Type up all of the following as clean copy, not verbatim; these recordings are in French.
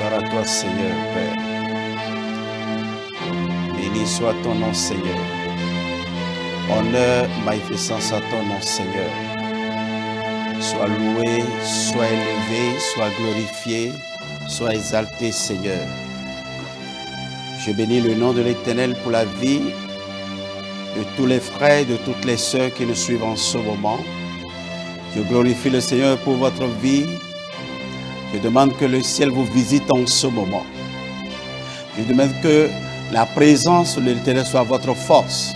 Gloire à toi, Seigneur, Père. Béni soit ton nom, Seigneur. Honneur, magnificence à ton nom, Seigneur. Sois loué, sois élevé, sois glorifié, sois exalté, Seigneur. Je bénis le nom de l'Éternel pour la vie de tous les frères et de toutes les sœurs qui nous suivent en ce moment. Je glorifie le Seigneur pour votre vie. Je demande que le ciel vous visite en ce moment. Je demande que la présence de l'Éternel soit votre force.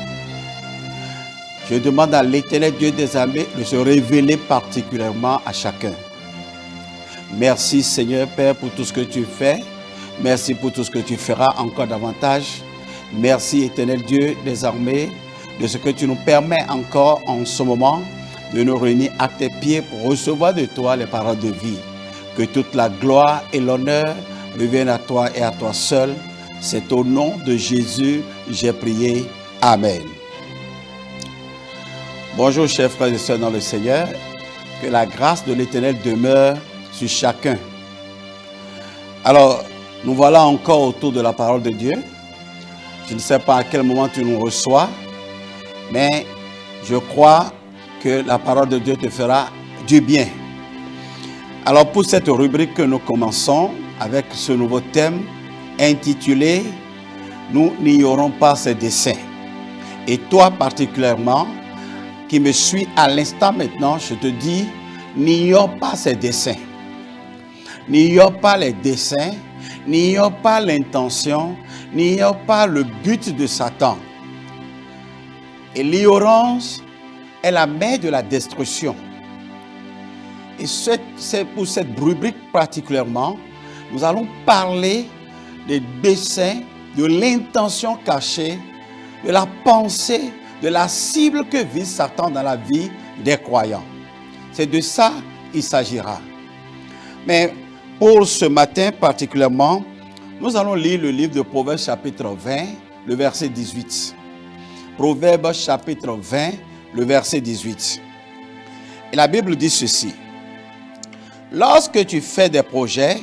Je demande à l'Éternel Dieu des armées de se révéler particulièrement à chacun. Merci Seigneur Père pour tout ce que tu fais. Merci pour tout ce que tu feras encore davantage. Merci Éternel Dieu des armées de ce que tu nous permets encore en ce moment de nous réunir à tes pieds pour recevoir de toi les paroles de vie. Que toute la gloire et l'honneur reviennent à toi et à toi seul. C'est au nom de Jésus que j'ai prié. Amen. Bonjour chers frères et sœurs dans le Seigneur. Que la grâce de l'Éternel demeure sur chacun. Alors, nous voilà encore autour de la parole de Dieu. Je ne sais pas à quel moment tu nous reçois, mais je crois que la parole de Dieu te fera du bien. Alors pour cette rubrique que nous commençons avec ce nouveau thème intitulé « Nous n'ignorons pas ces desseins ». Et toi particulièrement, qui me suis à l'instant maintenant, je te dis, n'ignore pas ces desseins. N'ignore pas les desseins, n'ignore pas l'intention, n'ignore pas le but de Satan. Et l'ignorance est la mère de la destruction. Et c'est pour cette rubrique particulièrement, nous allons parler des desseins, de l'intention cachée, de la pensée, de la cible que vise Satan dans la vie des croyants. C'est de ça qu'il s'agira. Mais pour ce matin particulièrement, nous allons lire le livre de Proverbes chapitre 20, le verset 18. Proverbes chapitre 20, le verset 18. Et la Bible dit ceci. Lorsque tu fais des projets,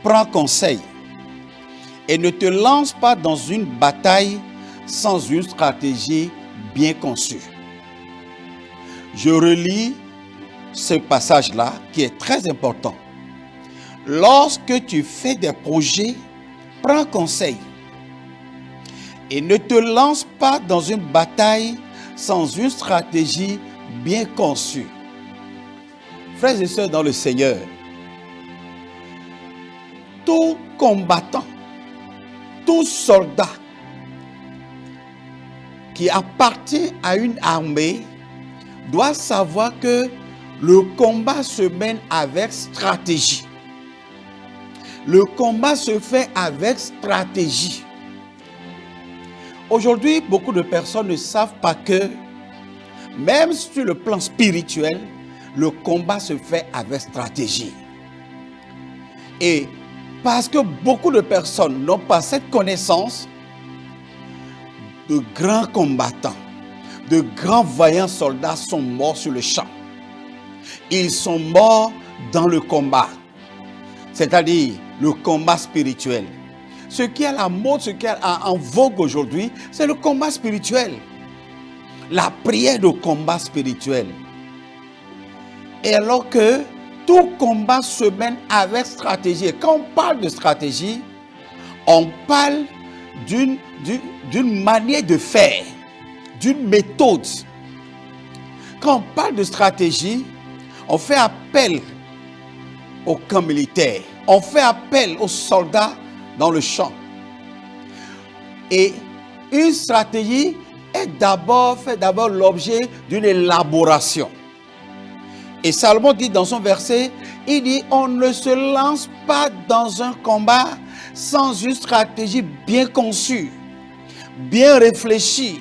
prends conseil et ne te lance pas dans une bataille sans une stratégie bien conçue. Je relis ce passage-là qui est très important. Lorsque tu fais des projets, prends conseil et ne te lance pas dans une bataille sans une stratégie bien conçue. Frères et sœurs dans le Seigneur, tout combattant, tout soldat qui appartient à une armée doit savoir que le combat se mène avec stratégie. Le combat se fait avec stratégie. Aujourd'hui, beaucoup de personnes ne savent pas que, même sur le plan spirituel, le combat se fait avec stratégie. Et parce que beaucoup de personnes n'ont pas cette connaissance, de grands combattants, de grands vaillants soldats sont morts sur le champ. Ils sont morts dans le combat, c'est-à-dire le combat spirituel. Ce qui est à la mode, ce qui est en vogue aujourd'hui, c'est le combat spirituel. La prière de combat spirituel. Et alors que tout combat se mène avec stratégie. Et quand on parle de stratégie, on parle d'une manière de faire, d'une méthode. Quand on parle de stratégie, on fait appel au camp militaire. On fait appel aux soldats dans le champ. Et une stratégie fait d'abord l'objet d'une élaboration. Et Salomon dit dans son verset, il dit, on ne se lance pas dans un combat sans une stratégie bien conçue, bien réfléchie.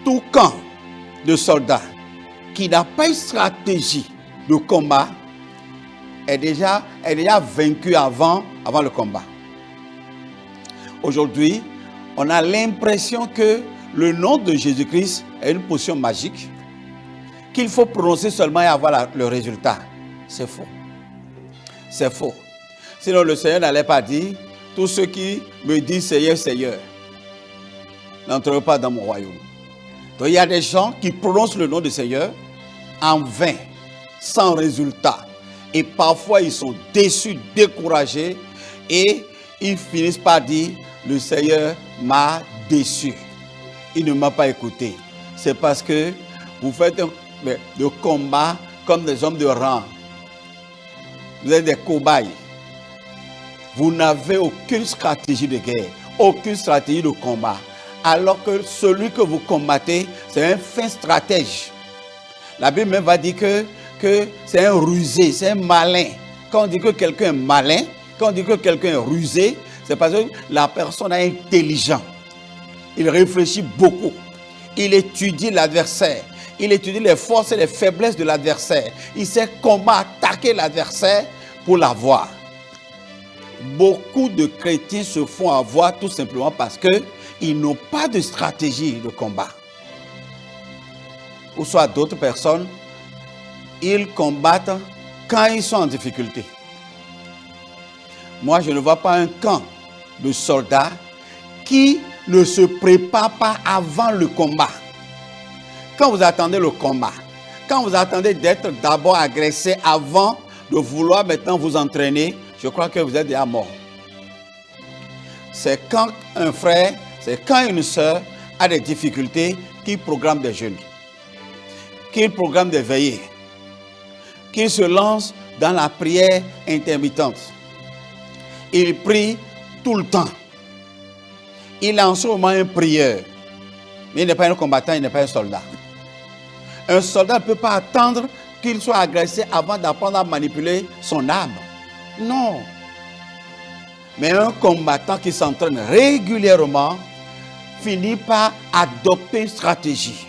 Tout camp de soldats qui n'a pas une stratégie de combat est déjà vaincu avant le combat. Aujourd'hui, on a l'impression que le nom de Jésus-Christ est une potion magique qu'il faut prononcer seulement et avoir le résultat. C'est faux. C'est faux. Sinon, le Seigneur n'allait pas dire, tous ceux qui me disent Seigneur, Seigneur, n'entreront pas dans mon royaume. Donc, il y a des gens qui prononcent le nom du Seigneur en vain, sans résultat. Et parfois, ils sont déçus, découragés, et ils finissent par dire, le Seigneur m'a déçu. Il ne m'a pas écouté. C'est parce que vous faites le combat comme des hommes de rang. Vous êtes des cobayes. Vous n'avez aucune stratégie de guerre, aucune stratégie de combat. Alors que celui que vous combattez, c'est un fin stratège. La Bible même va dire que c'est un rusé, c'est un malin. Quand on dit que quelqu'un est malin, quand on dit que quelqu'un est rusé, c'est parce que la personne est intelligente. Il réfléchit beaucoup. Il étudie l'adversaire. Il étudie les forces et les faiblesses de l'adversaire. Il sait comment attaquer l'adversaire pour l'avoir. Beaucoup de chrétiens se font avoir tout simplement parce qu'ils n'ont pas de stratégie de combat. Ou soit d'autres personnes, ils combattent quand ils sont en difficulté. Moi, je ne vois pas un camp de soldats qui ne se prépare pas avant le combat. Quand vous attendez le combat, quand vous attendez d'être d'abord agressé avant de vouloir maintenant vous entraîner, je crois que vous êtes déjà mort. C'est quand un frère, c'est quand une soeur a des difficultés qu'il programme des jeûnes, qu'il programme des veillées, qu'il se lance dans la prière intermittente. Il prie tout le temps. Il est en ce moment un prieur. Mais il n'est pas un combattant, il n'est pas un soldat. Un soldat ne peut pas attendre qu'il soit agressé avant d'apprendre à manipuler son âme. Non. Mais un combattant qui s'entraîne régulièrement finit par adopter une stratégie,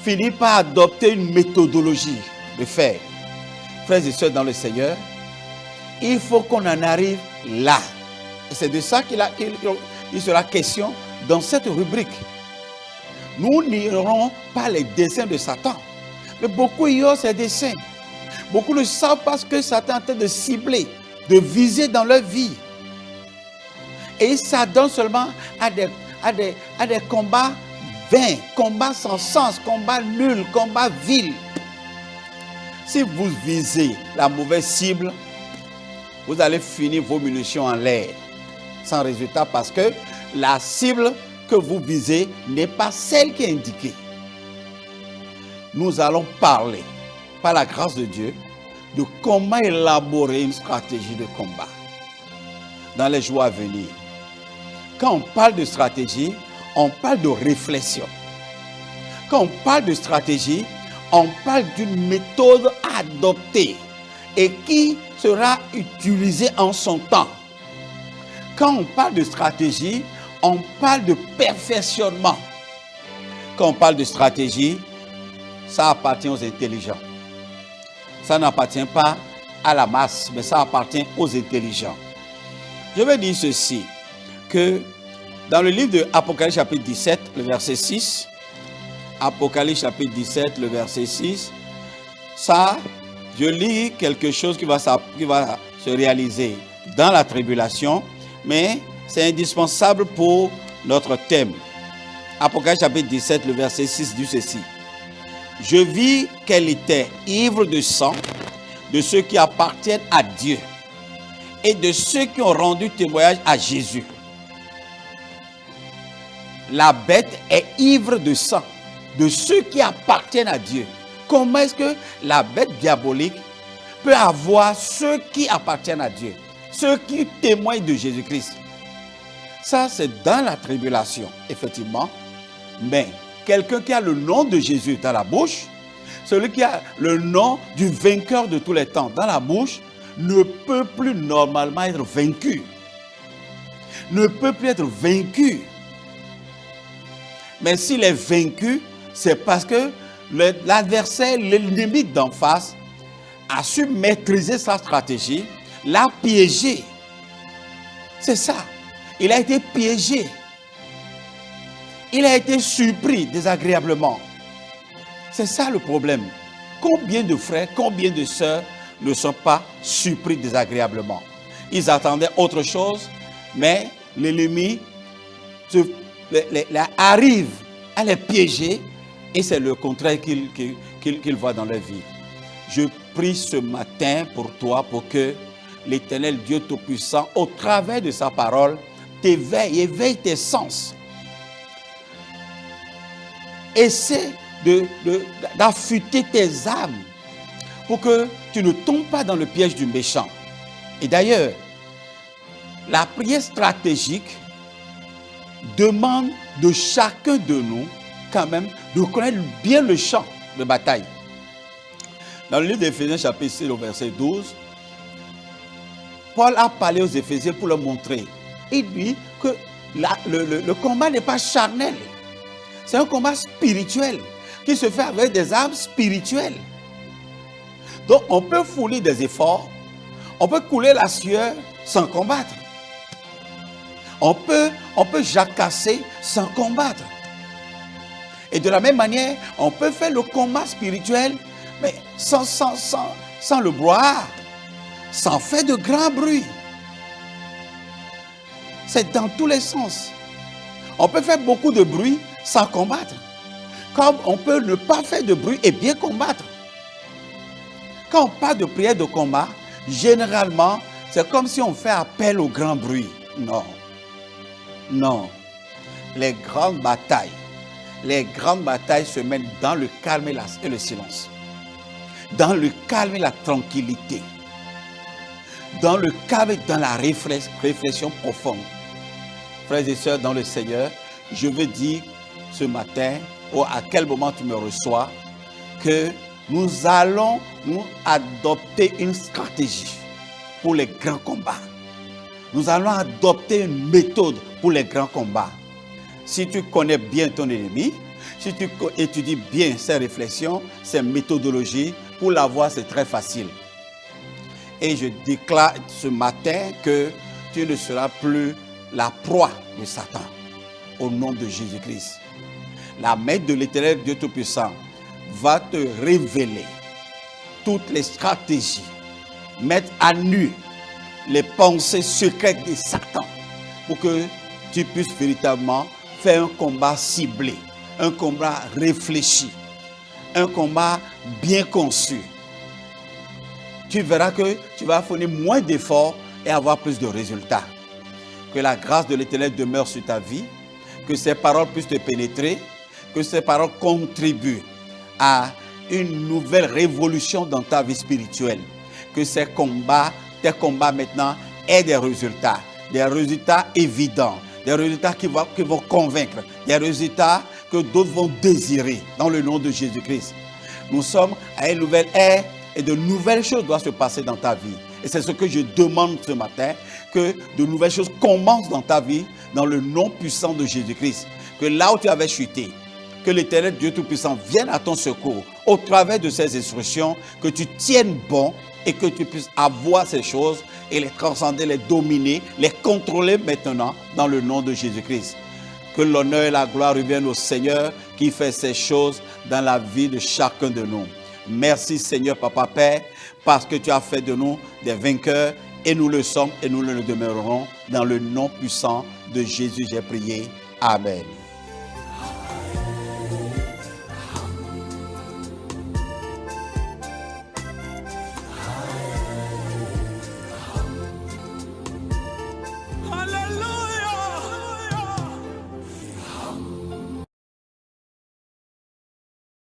finit par adopter une méthodologie de faire. Frères et sœurs dans le Seigneur, il faut qu'on en arrive là. Et c'est de ça qu'il sera question dans cette rubrique. Nous n'ignorons pas les desseins de Satan. Mais beaucoup ignorent ces desseins. Beaucoup ne savent pas ce que Satan est en train de cibler, de viser dans leur vie. Et il s'adonne seulement à des combats vains, combats sans sens, combats nuls, combats vils. Si vous visez la mauvaise cible, vous allez finir vos munitions en l'air, sans résultat, parce que la cible que vous visez n'est pas celle qui est indiquée. Nous allons parler, par la grâce de Dieu, de comment élaborer une stratégie de combat dans les jours à venir. Quand on parle de stratégie, on parle de réflexion. Quand on parle de stratégie, on parle d'une méthode à adopter et qui sera utilisée en son temps. Quand on parle de stratégie, on parle de perfectionnement. Quand on parle de stratégie, ça appartient aux intelligents. Ça n'appartient pas à la masse, mais ça appartient aux intelligents. Je vais dire ceci, que dans le livre de Apocalypse chapitre 17, le verset 6, Apocalypse chapitre 17, le verset 6, ça, je lis quelque chose qui va se réaliser dans la tribulation, mais c'est indispensable pour notre thème. Apocalypse chapitre 17, le verset 6 dit ceci. Je vis qu'elle était ivre de sang de ceux qui appartiennent à Dieu et de ceux qui ont rendu témoignage à Jésus. La bête est ivre de sang de ceux qui appartiennent à Dieu. Comment est-ce que la bête diabolique peut avoir ceux qui appartiennent à Dieu, ceux qui témoignent de Jésus-Christ? Ça, c'est dans la tribulation, effectivement. Mais quelqu'un qui a le nom de Jésus dans la bouche, celui qui a le nom du vainqueur de tous les temps dans la bouche, ne peut plus normalement être vaincu. Ne peut plus être vaincu. Mais s'il est vaincu, c'est parce que l'adversaire, l'ennemi d'en face, a su maîtriser sa stratégie, l'a piégé. C'est ça. Il a été piégé. Il a été surpris désagréablement. C'est ça le problème. Combien de frères, combien de sœurs ne sont pas surpris désagréablement. Ils attendaient autre chose, mais l'ennemi arrive à les piéger et c'est le contraire qu'ils voient dans leur vie. Je prie ce matin pour toi, pour que l'Éternel Dieu Tout-Puissant, au travers de sa parole, éveille tes sens. Essaie d'affûter tes âmes pour que tu ne tombes pas dans le piège du méchant. Et d'ailleurs, la prière stratégique demande de chacun de nous, quand même, de connaître bien le champ de bataille. Dans le livre d'Éphésiens, chapitre 6, au verset 12, Paul a parlé aux Éphésiens pour leur montrer. Il dit que le combat n'est pas charnel. C'est un combat spirituel qui se fait avec des armes spirituelles. Donc, on peut fournir des efforts, on peut couler la sueur sans combattre. On peut jacasser sans combattre. Et de la même manière, on peut faire le combat spirituel, mais sans le brouhaha, sans faire de grand bruit. C'est dans tous les sens. On peut faire beaucoup de bruit sans combattre. Comme on peut ne pas faire de bruit et bien combattre. Quand on parle de prière de combat, généralement, c'est comme si on fait appel au grand bruit. Non. Non. Les grandes batailles se mènent dans le calme et le silence. Dans le calme et la tranquillité. Dans le calme et dans la réflexion profonde. Frères et sœurs dans le Seigneur, je veux dire ce matin, ou à quel moment tu me reçois, que nous allons nous adopter une stratégie pour les grands combats. Nous allons adopter une méthode pour les grands combats. Si tu connais bien ton ennemi, si tu étudies bien ses réflexions, ses méthodologies, pour l'avoir, c'est très facile. Et je déclare ce matin que tu ne seras plus la proie de Satan, au nom de Jésus-Christ. La main de l'Éternel Dieu Tout-Puissant va te révéler toutes les stratégies, mettre à nu les pensées secrètes de Satan, pour que tu puisses véritablement faire un combat ciblé, un combat réfléchi, un combat bien conçu. Tu verras que tu vas fournir moins d'efforts et avoir plus de résultats. Que la grâce de l'Éternel demeure sur ta vie, que ces paroles puissent te pénétrer, que ces paroles contribuent à une nouvelle révolution dans ta vie spirituelle. Que tes combats maintenant aient des résultats évidents, des résultats qui vont convaincre, des résultats que d'autres vont désirer dans le nom de Jésus-Christ. Nous sommes à une nouvelle ère et de nouvelles choses doivent se passer dans ta vie. Et c'est ce que je demande ce matin, que de nouvelles choses commencent dans ta vie, dans le nom puissant de Jésus-Christ. Que là où tu avais chuté, que l'Éternel Dieu Tout-Puissant vienne à ton secours au travers de ces instructions, que tu tiennes bon et que tu puisses avoir ces choses et les transcender, les dominer, les contrôler maintenant dans le nom de Jésus-Christ. Que l'honneur et la gloire reviennent au Seigneur qui fait ces choses dans la vie de chacun de nous. Merci Seigneur Papa Père, parce que tu as fait de nous des vainqueurs et nous le sommes et nous le demeurerons. Dans le nom puissant de Jésus, j'ai prié. Amen.